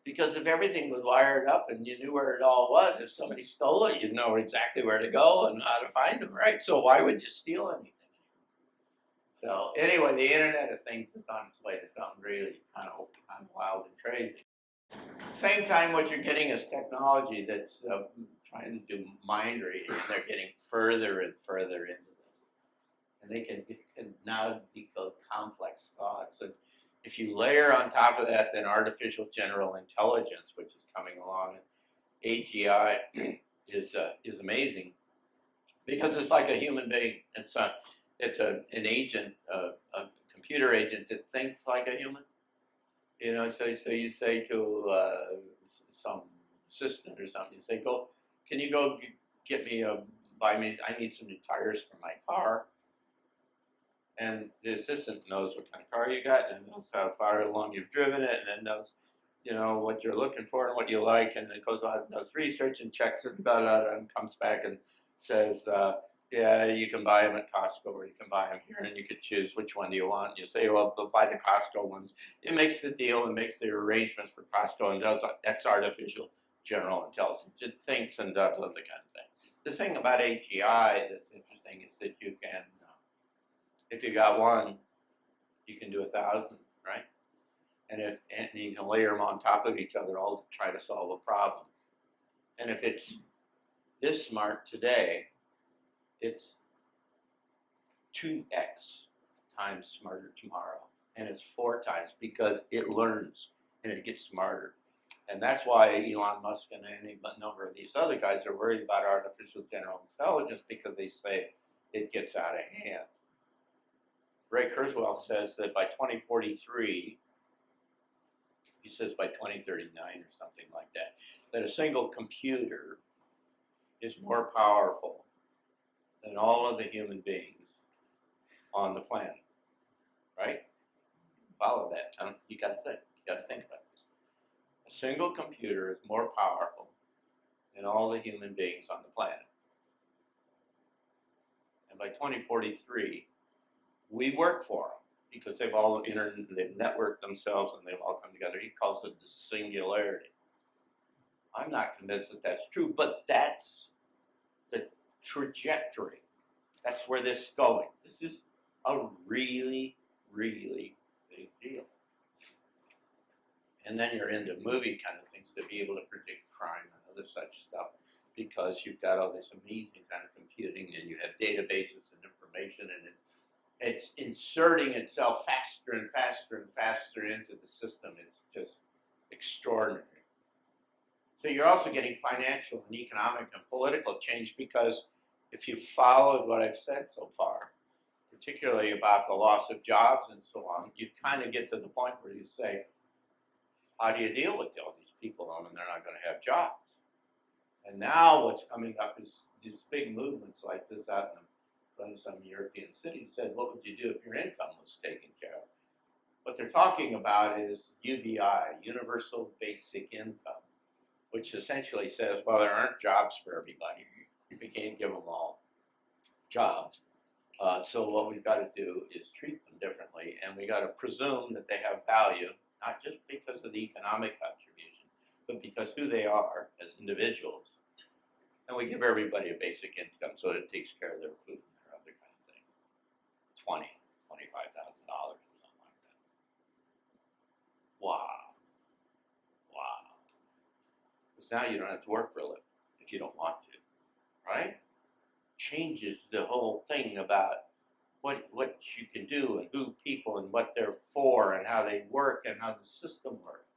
Because if everything was wired up and you knew where it all was, if somebody stole it, you'd know exactly where to go and how to find them, right? So why would you steal anything? So anyway, the Internet of Things is on its way to something really kind of wild and crazy. Same time, what you're getting is technology that's trying to do mind reading, and they're getting further and further into this. And they can now decode complex thoughts. And if you layer on top of that, then artificial general intelligence, which is coming along, AGI is amazing because it's like a human being. It's an agent, a computer agent that thinks like a human. You know, so you say to some assistant or something, you say, can you go get me buy me? I need some new tires for my car. And the assistant knows what kind of car you got, and knows how far along you've driven it, and then knows, you know, what you're looking for and what you like, and it goes on and does research and checks it, and comes back and says, Yeah, you can buy them at Costco or you can buy them here, and you could choose which one do you want. You say, well, buy the Costco ones. It makes the deal and makes the arrangements for Costco and does that's artificial general intelligence. It thinks and does other kind of thing. The thing about AGI that's interesting is that you can, if you got one, you can do 1,000, right? And you can layer them on top of each other all to try to solve a problem. And if it's this smart today, it's 2x times smarter tomorrow. And it's 4 times because it learns and it gets smarter. And that's why Elon Musk and any number of these other guys are worried about artificial general intelligence, because they say it gets out of hand. Ray Kurzweil says that by 2043, he says by 2039 or something like that, that a single computer is more powerful than all of the human beings on the planet, right? Follow that, huh? You got to think about this. A single computer is more powerful than all the human beings on the planet. And by 2043, we work for them because they've networked themselves and they've all come together. He calls it the singularity. I'm not convinced that that's true, but that's the trajectory. That's where this is going. This is a really, really big deal. And then you're into movie kind of things to be able to predict crime and other such stuff, because you've got all this amazing kind of computing and you have databases and information, and it's inserting itself faster and faster and faster into the system. It's just extraordinary. So you're also getting financial and economic and political change, because if you followed what I've said so far, particularly about the loss of jobs and so on, you kind of get to the point where you say, how do you deal with all these people and they're not going to have jobs? And now what's coming up is these big movements like this out in some European cities said, what would you do if your income was taken care of? What they're talking about is UBI, Universal Basic Income, which essentially says, well, there aren't jobs for everybody. We can't give them all jobs. So what we've got to do is treat them differently, and we got to presume that they have value, not just because of the economic contribution, but because who they are as individuals. And we give everybody a basic income so that it takes care of their food and their other kind of thing. $25,000 or something like that. Wow. Because now you don't have to work for a living if you don't want to, right? Changes the whole thing about what you can do and who people and what they're for and how they work and how the system works.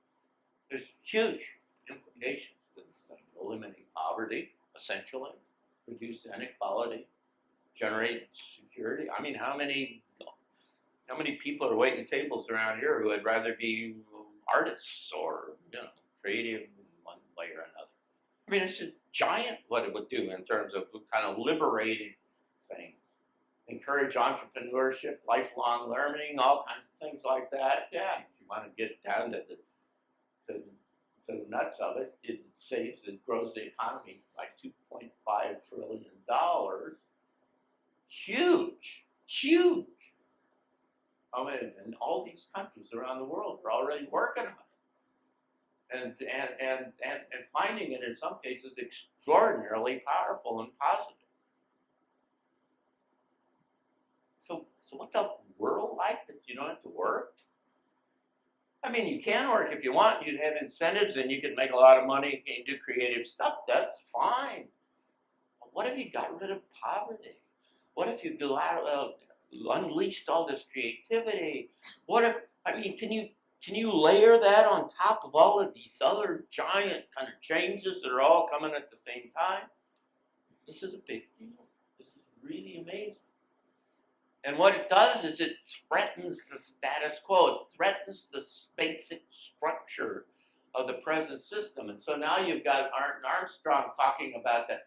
There's huge implications to this thing. Eliminate poverty, essentially, reduce inequality, generate security. I mean, how many people are waiting tables around here who would rather be artists or, creative in one way or another? I mean, it's a giant what it would do in terms of kind of liberating things. Encourage entrepreneurship, lifelong learning, all kinds of things like that. Yeah, if you want to get down to the nuts of it, it grows the economy by $2.5 trillion. Huge. I mean, and all these countries around the world are already working on it. And finding it in some cases extraordinarily powerful and positive. So what's the world like that you don't have to work? I mean, you can work if you want. You'd have incentives and you can make a lot of money and do creative stuff. That's fine. But what if you got rid of poverty? What if you unleashed all this creativity? Can you layer that on top of all of these other giant kind of changes that are all coming at the same time? This is a big deal. This is really amazing. And what it does is it threatens the status quo. It threatens the basic structure of the present system. And so now you've got Armstrong talking about the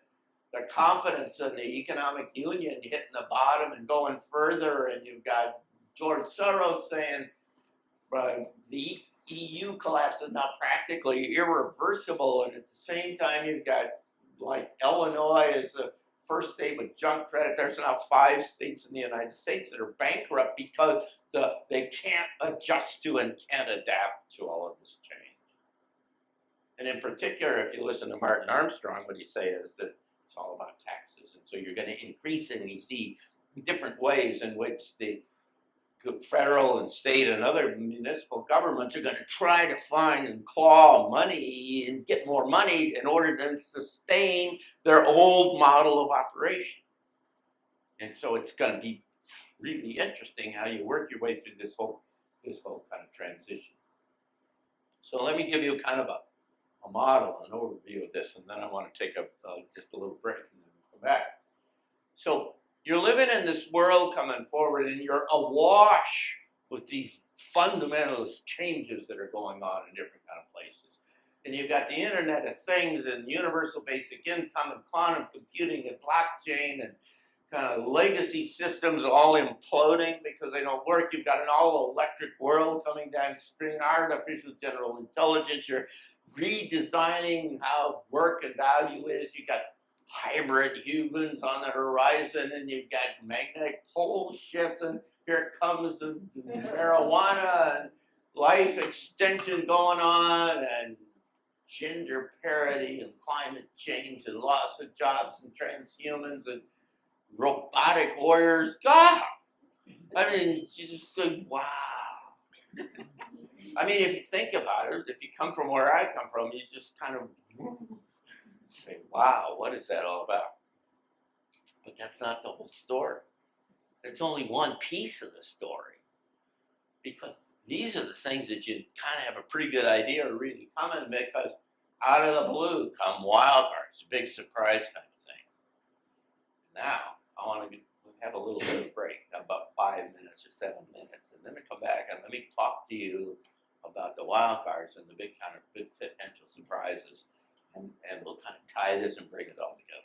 confidence in the economic union hitting the bottom and going further. And you've got George Soros saying the EU collapse is now practically irreversible. And at the same time, you've got like Illinois is the first state with junk credit. There's now 5 states in the United States that are bankrupt because they can't adjust to and can't adapt to all of this change. And in particular, if you listen to Martin Armstrong, what he say is that it's all about taxes. And so you're going to increasingly see different ways in which the federal and state and other municipal governments are going to try to find and claw money and get more money in order to sustain their old model of operation. And so it's going to be really interesting how you work your way through this whole kind of transition. So let me give you kind of a model, an overview of this, and then I want to take just a little break and then we'll come back. So you're living in this world coming forward, and you're awash with these fundamentalist changes that are going on in different kind of places. And you've got the Internet of Things and universal basic income and quantum computing and blockchain and kind of legacy systems all imploding because they don't work. You've got an all-electric world coming downstream, artificial general intelligence. You're redesigning how work and value is. You've got hybrid humans on the horizon, and you've got magnetic pole shift, and here comes the marijuana and life extension going on, and gender parity and climate change and loss of jobs and transhumans and robotic warriors. God! I mean, you just say, wow. I mean, if you think about it, if you come from where I come from, you just kind of say, wow, what is that all about? But that's not the whole story. It's only one piece of the story. Because these are the things that you kind of have a pretty good idea are really coming, because out of the blue come wild cards, big surprise kind of thing. Now, I want to have a little bit of break, about 5 minutes or 7 minutes, and then we come back and let me talk to you about the wild cards and the big potential surprises, and we'll kind of tie this and bring it all together.